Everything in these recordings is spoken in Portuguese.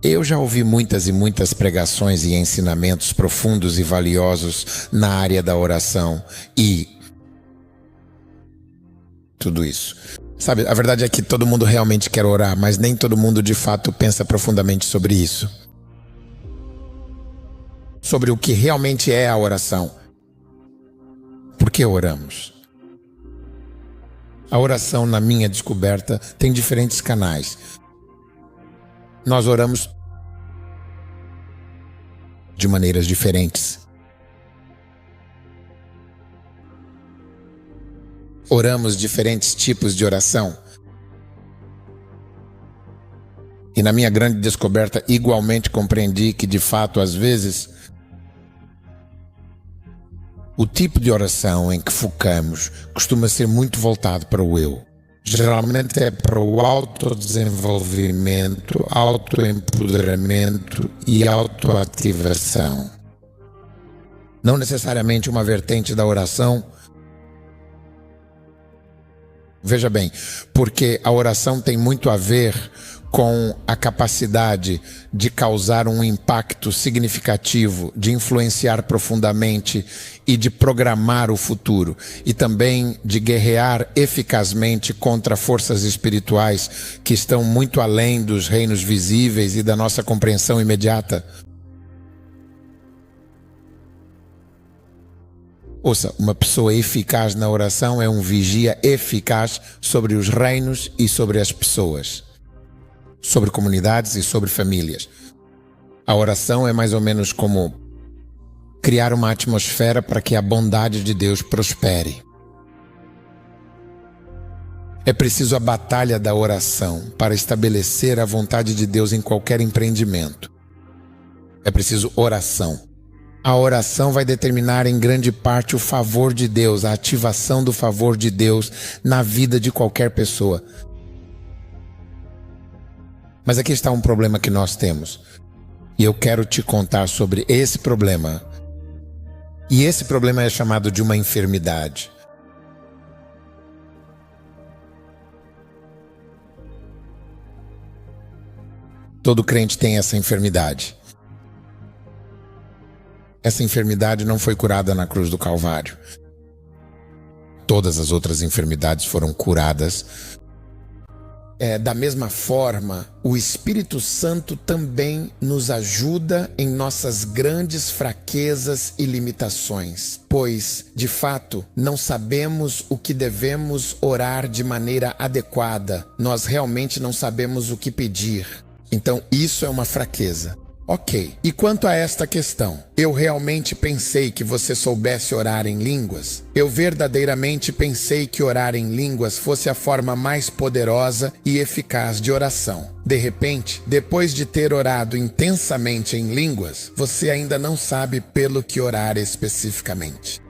Eu já ouvi muitas e muitas pregações e ensinamentos profundos e valiosos na área da oração e tudo isso. Sabe, a verdade é que todo mundo realmente quer orar, mas nem todo mundo de fato pensa profundamente sobre isso. Sobre o que realmente é a oração. Por que oramos? A oração, na minha descoberta, tem diferentes canais. Nós oramos de maneiras diferentes. Oramos diferentes tipos de oração. E na minha grande descoberta, igualmente compreendi que, de fato, às vezes, o tipo de oração em que focamos costuma ser muito voltado para o eu. Geralmente é para o autodesenvolvimento, autoempoderamento e autoativação. Não necessariamente uma vertente da oração. Veja bem, porque a oração tem muito a ver com a capacidade de causar um impacto significativo, de influenciar profundamente e de programar o futuro, e também de guerrear eficazmente contra forças espirituais que estão muito além dos reinos visíveis e da nossa compreensão imediata. Ouça, uma pessoa eficaz na oração é um vigia eficaz sobre os reinos e sobre as pessoas, sobre comunidades e sobre famílias. A oração é mais ou menos como criar uma atmosfera para que a bondade de Deus prospere. É preciso a batalha da oração para estabelecer a vontade de Deus em qualquer empreendimento. É preciso oração. A oração vai determinar em grande parte o favor de Deus, a ativação do favor de Deus na vida de qualquer pessoa. Mas aqui está um problema que nós temos. E eu quero te contar sobre esse problema. E esse problema é chamado de uma enfermidade. Todo crente tem essa enfermidade. Essa enfermidade não foi curada na cruz do Calvário. Todas as outras enfermidades foram curadas. Da mesma forma, o Espírito Santo também nos ajuda em nossas grandes fraquezas e limitações, pois, de fato, não sabemos o que devemos orar de maneira adequada. Nós realmente não sabemos o que pedir. Então, isso é uma fraqueza. Ok, e quanto a esta questão, eu realmente pensei que você soubesse orar em línguas? Eu verdadeiramente pensei que orar em línguas fosse a forma mais poderosa e eficaz de oração. De repente, depois de ter orado intensamente em línguas, você ainda não sabe pelo que orar especificamente.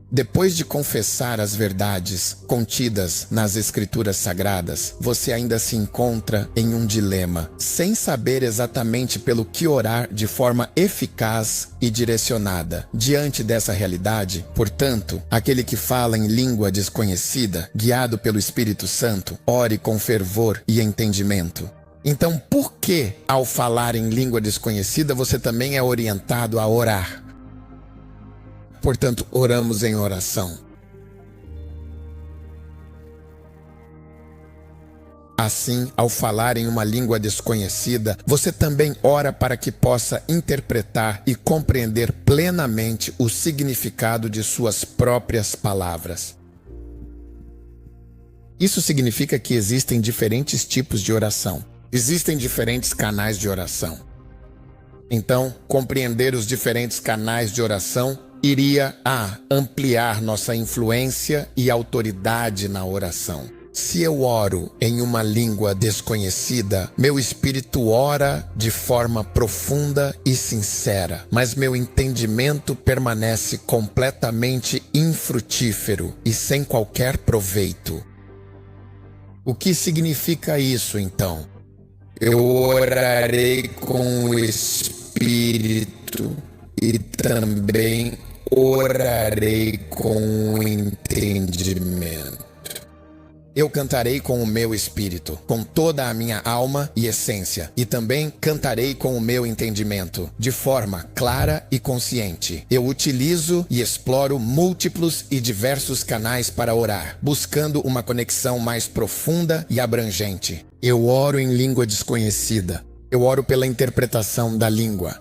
Depois de confessar as verdades contidas nas Escrituras Sagradas, você ainda se encontra em um dilema, sem saber exatamente pelo que orar de forma eficaz e direcionada. Diante dessa realidade, portanto, aquele que fala em língua desconhecida, guiado pelo Espírito Santo, ore com fervor e entendimento. Então, por que, ao falar em língua desconhecida, você também é orientado a orar? Portanto, oramos em oração. Assim, ao falar em uma língua desconhecida, você também ora para que possa interpretar e compreender plenamente o significado de suas próprias palavras. Isso significa que existem diferentes tipos de oração. Existem diferentes canais de oração. Então, compreender os diferentes canais de oração iria ampliar nossa influência e autoridade na oração. Se eu oro em uma língua desconhecida, meu espírito ora de forma profunda e sincera, mas meu entendimento permanece completamente infrutífero e sem qualquer proveito. O que significa isso, então? Eu orarei com o espírito e também orarei com o entendimento. Eu cantarei com o meu espírito, com toda a minha alma e essência, e também cantarei com o meu entendimento, de forma clara e consciente. Eu utilizo e exploro múltiplos e diversos canais para orar, buscando uma conexão mais profunda e abrangente. Eu oro em língua desconhecida. Eu oro pela interpretação da língua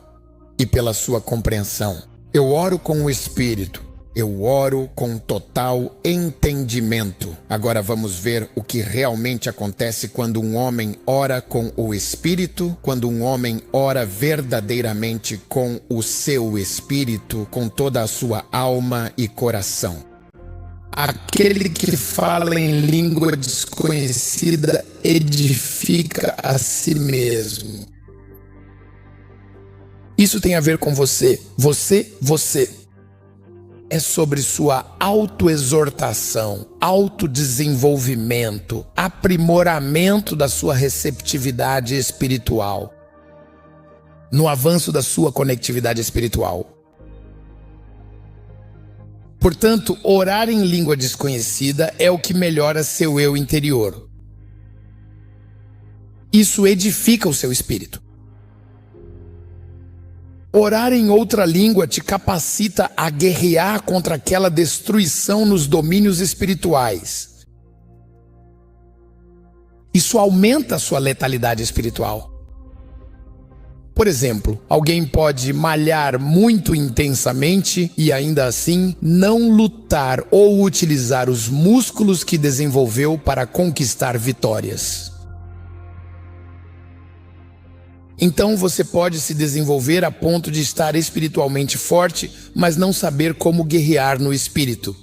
e pela sua compreensão. Eu oro com o espírito. Eu oro com total entendimento. Agora vamos ver o que realmente acontece quando um homem ora com o Espírito, quando um homem ora verdadeiramente com o seu Espírito, com toda a sua alma e coração. Aquele que fala em língua desconhecida edifica a si mesmo. Isso tem a ver com você. Você. É sobre sua autoexortação, autodesenvolvimento, aprimoramento da sua receptividade espiritual, no avanço da sua conectividade espiritual. Portanto, orar em língua desconhecida é o que melhora seu eu interior. Isso edifica o seu espírito. Orar em outra língua te capacita a guerrear contra aquela destruição nos domínios espirituais. Isso aumenta a sua letalidade espiritual. Por exemplo, alguém pode malhar muito intensamente e ainda assim não lutar ou utilizar os músculos que desenvolveu para conquistar vitórias. Então você pode se desenvolver a ponto de estar espiritualmente forte, mas não saber como guerrear no espírito.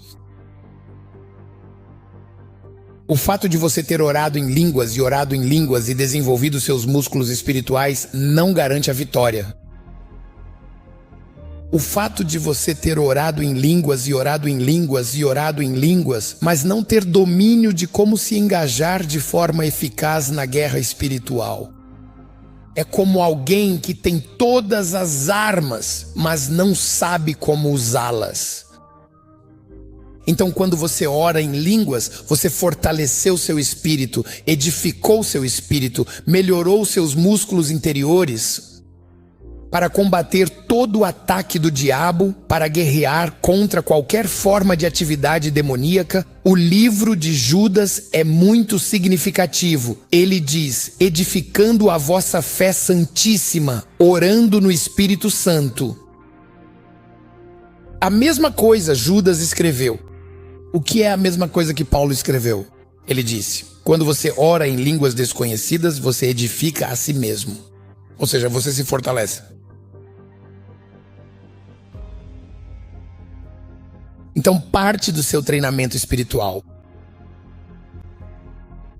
O fato de você ter orado em línguas e desenvolvido seus músculos espirituais não garante a vitória. O fato de você ter orado em línguas, mas não ter domínio de como se engajar de forma eficaz na guerra espiritual. É como alguém que tem todas as armas, mas não sabe como usá-las. Então, quando você ora em línguas, você fortaleceu seu espírito, edificou seu espírito, melhorou seus músculos interiores para combater todo o ataque do diabo, para guerrear contra qualquer forma de atividade demoníaca. O livro de Judas é muito significativo. Ele diz: edificando a vossa fé santíssima, orando no Espírito Santo. A mesma coisa Judas escreveu. O que é a mesma coisa que Paulo escreveu? Ele disse: quando você ora em línguas desconhecidas, você edifica a si mesmo. Ou seja, você se fortalece. Então, parte do seu treinamento espiritual,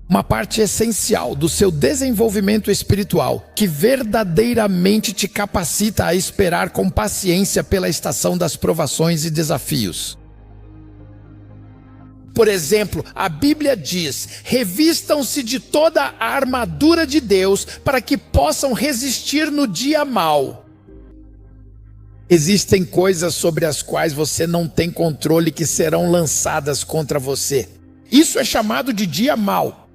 uma parte essencial do seu desenvolvimento espiritual, que verdadeiramente te capacita a esperar com paciência pela estação das provações e desafios. Por exemplo, a Bíblia diz: revistam-se de toda a armadura de Deus para que possam resistir no dia mau. Existem coisas sobre as quais você não tem controle que serão lançadas contra você. Isso é chamado de dia mau.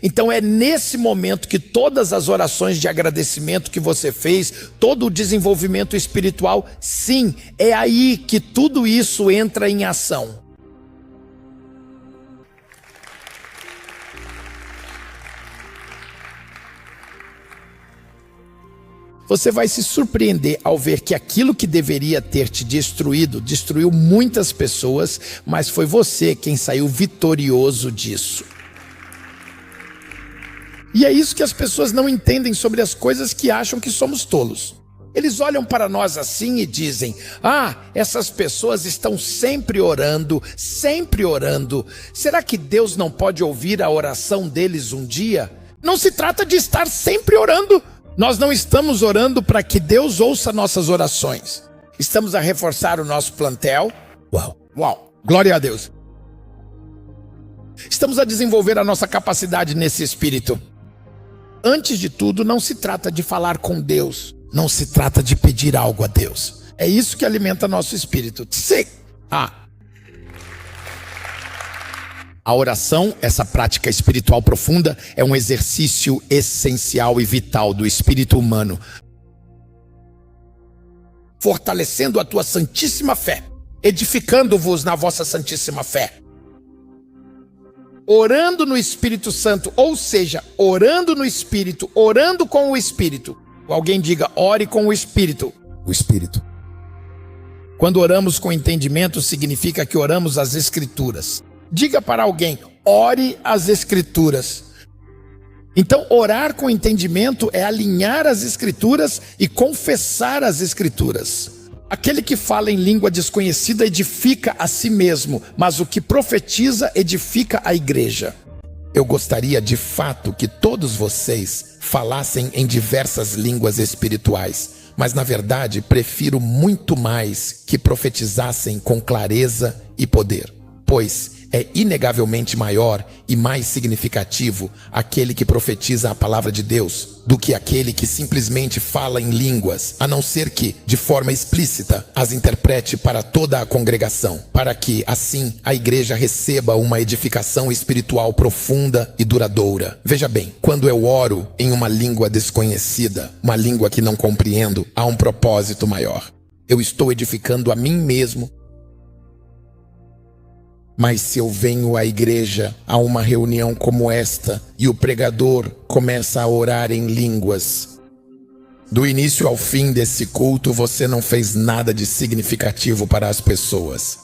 Então é nesse momento que todas as orações de agradecimento que você fez, todo o desenvolvimento espiritual, sim, é aí que tudo isso entra em ação. Você vai se surpreender ao ver que aquilo que deveria ter te destruído, destruiu muitas pessoas, mas foi você quem saiu vitorioso disso. E é isso que as pessoas não entendem sobre as coisas que acham que somos tolos. Eles olham para nós assim e dizem: ah, essas pessoas estão sempre orando, sempre orando. Será que Deus não pode ouvir a oração deles um dia? Não se trata de estar sempre orando. Nós não estamos orando para que Deus ouça nossas orações. Estamos a reforçar o nosso plantel. Uau, glória a Deus. Estamos a desenvolver a nossa capacidade nesse espírito. Antes de tudo, não se trata de falar com Deus. Não se trata de pedir algo a Deus. É isso que alimenta nosso espírito. Sim. A oração, essa prática espiritual profunda, é um exercício essencial e vital do espírito humano, fortalecendo a tua santíssima fé, edificando-vos na vossa santíssima fé. Orando no Espírito Santo, ou seja, orando no Espírito, orando com o Espírito. Alguém diga, ore com o Espírito. O Espírito. Quando oramos com entendimento, significa que oramos as Escrituras. Diga para alguém, ore as Escrituras. Então, orar com entendimento é alinhar as Escrituras e confessar as Escrituras. Aquele que fala em língua desconhecida edifica a si mesmo, mas o que profetiza edifica a igreja. Eu gostaria de fato que todos vocês falassem em diversas línguas espirituais, mas na verdade prefiro muito mais que profetizassem com clareza e poder, pois é inegavelmente maior e mais significativo aquele que profetiza a palavra de Deus do que aquele que simplesmente fala em línguas, a não ser que, de forma explícita, as interprete para toda a congregação, para que, assim, a igreja receba uma edificação espiritual profunda e duradoura. Veja bem, quando eu oro em uma língua desconhecida, uma língua que não compreendo, há um propósito maior. Eu estou edificando a mim mesmo. Mas se eu venho à igreja, a uma reunião como esta, e o pregador começa a orar em línguas, do início ao fim desse culto, você não fez nada de significativo para as pessoas.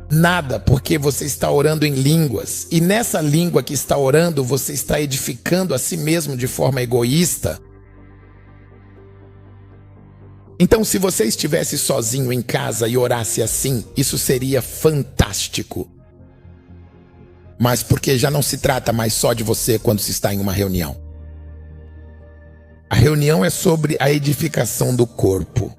Nada, porque você está orando em línguas, e nessa língua que está orando, você está edificando a si mesmo de forma egoísta. Então, se você estivesse sozinho em casa e orasse assim, isso seria fantástico. Mas porque já não se trata mais só de você quando se está em uma reunião. A reunião é sobre a edificação do corpo.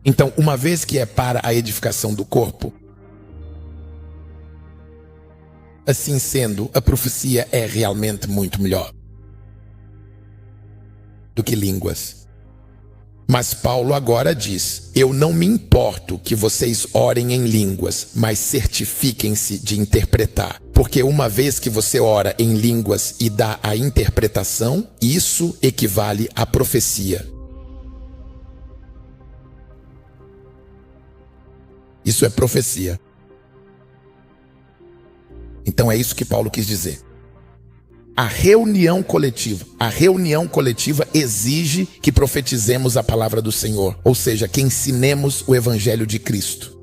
Então, uma vez que é para a edificação do corpo, assim sendo, a profecia é realmente muito melhor do que línguas. Mas Paulo agora diz, eu não me importo que vocês orem em línguas, mas certifiquem-se de interpretar. Porque uma vez que você ora em línguas e dá a interpretação, isso equivale à profecia. Isso é profecia. Então é isso que Paulo quis dizer. A reunião coletiva exige que profetizemos a palavra do Senhor, ou seja, que ensinemos o evangelho de Cristo.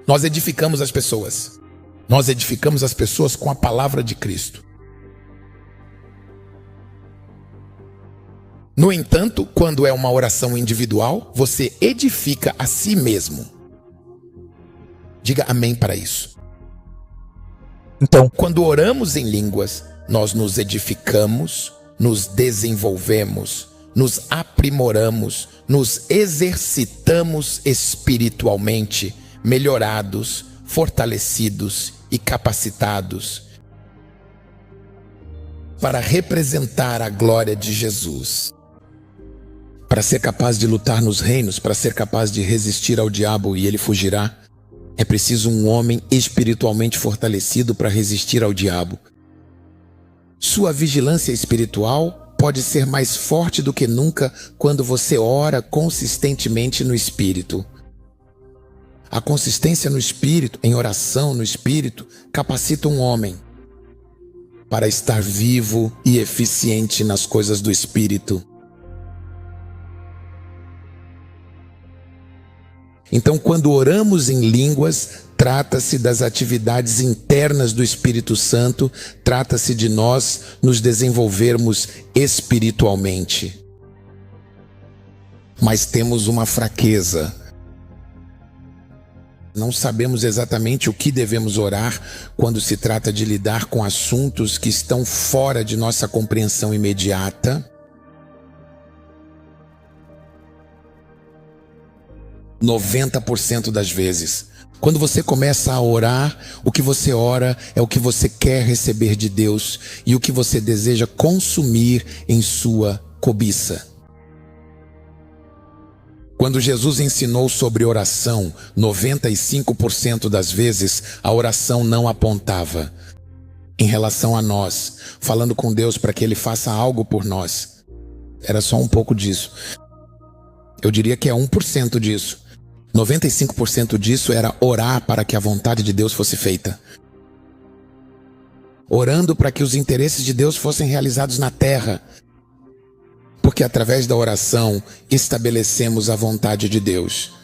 Nós edificamos as pessoas. Nós edificamos as pessoas com a palavra de Cristo. No entanto, quando é uma oração individual, você edifica a si mesmo. Diga amém para isso. Então, quando oramos em línguas, nós nos edificamos, nos desenvolvemos, nos aprimoramos, nos exercitamos espiritualmente, melhorados, fortalecidos e capacitados para representar a glória de Jesus. Para ser capaz de lutar nos reinos, para ser capaz de resistir ao diabo e ele fugirá, é preciso um homem espiritualmente fortalecido para resistir ao diabo. Sua vigilância espiritual pode ser mais forte do que nunca quando você ora consistentemente no Espírito. A consistência no Espírito, em oração no Espírito, capacita um homem para estar vivo e eficiente nas coisas do Espírito. Então, quando oramos em línguas, trata-se das atividades internas do Espírito Santo, trata-se de nós nos desenvolvermos espiritualmente. Mas temos uma fraqueza. Não sabemos exatamente o que devemos orar quando se trata de lidar com assuntos que estão fora de nossa compreensão imediata. 90% das vezes. Quando você começa a orar, o que você ora é o que você quer receber de Deus e o que você deseja consumir em sua cobiça. Quando Jesus ensinou sobre oração, 95% das vezes a oração não apontava em relação a nós, falando com Deus para que Ele faça algo por nós. Era só um pouco disso. Eu diria que é 1% disso. 95% disso era orar para que a vontade de Deus fosse feita. Orando para que os interesses de Deus fossem realizados na terra. Porque através da oração estabelecemos a vontade de Deus.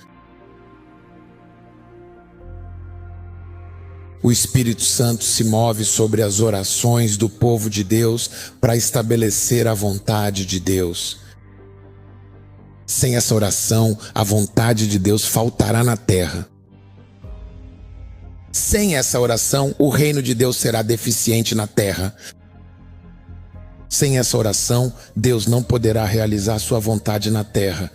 O Espírito Santo se move sobre as orações do povo de Deus para estabelecer a vontade de Deus. Sem essa oração, a vontade de Deus faltará na terra. Sem essa oração, o reino de Deus será deficiente na terra. Sem essa oração, Deus não poderá realizar sua vontade na terra.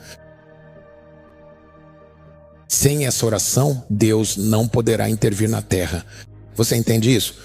Sem essa oração, Deus não poderá intervir na terra. Você entende isso?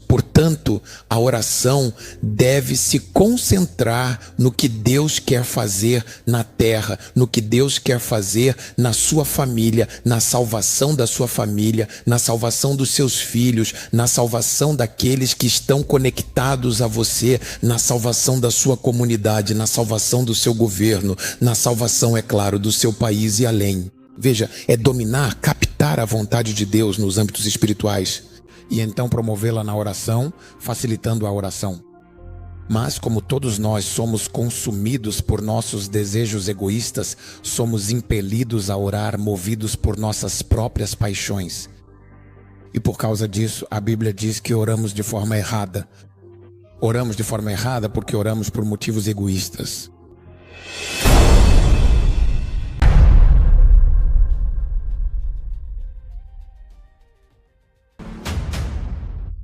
Portanto, a oração deve se concentrar no que Deus quer fazer na terra, no que Deus quer fazer na sua família, na salvação da sua família, na salvação dos seus filhos, na salvação daqueles que estão conectados a você, na salvação da sua comunidade, na salvação do seu governo, na salvação, é claro, do seu país e além. Veja, é dominar, captar a vontade de Deus nos âmbitos espirituais. E então promovê-la na oração, facilitando a oração. Mas como todos nós somos consumidos por nossos desejos egoístas, somos impelidos a orar movidos por nossas próprias paixões. E por causa disso, a Bíblia diz que oramos de forma errada. Oramos de forma errada porque oramos por motivos egoístas.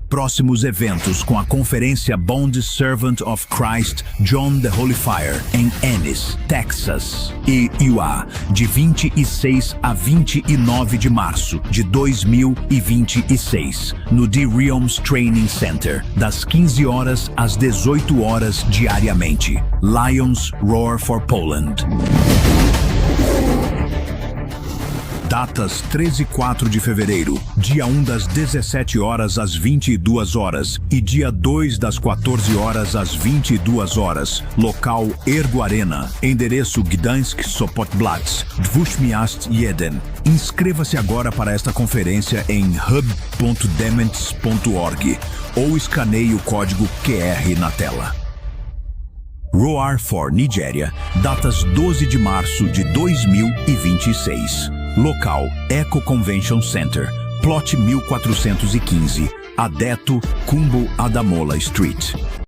Próximos eventos com a conferência Bond Servant of Christ John the Holy Fire em Ennis, Texas e UA, de 26 a 29 de março de 2026, no The Realms Training Center, das 15 horas às 18 horas diariamente. Lions Roar for Poland. Datas 13 e 4 de fevereiro, dia 1 das 17 horas às 22 horas e dia 2 das 14 horas às 22 horas. Local Ergo Arena, endereço Gdańsk Sopotblatz, 2021. Inscreva-se agora para esta conferência em hub.dements.org ou escaneie o código QR na tela. Roar for Nigéria, datas 12 de março de 2026. Local Eco Convention Center, plot 1415, Adeto, Kumbu Adamola Street.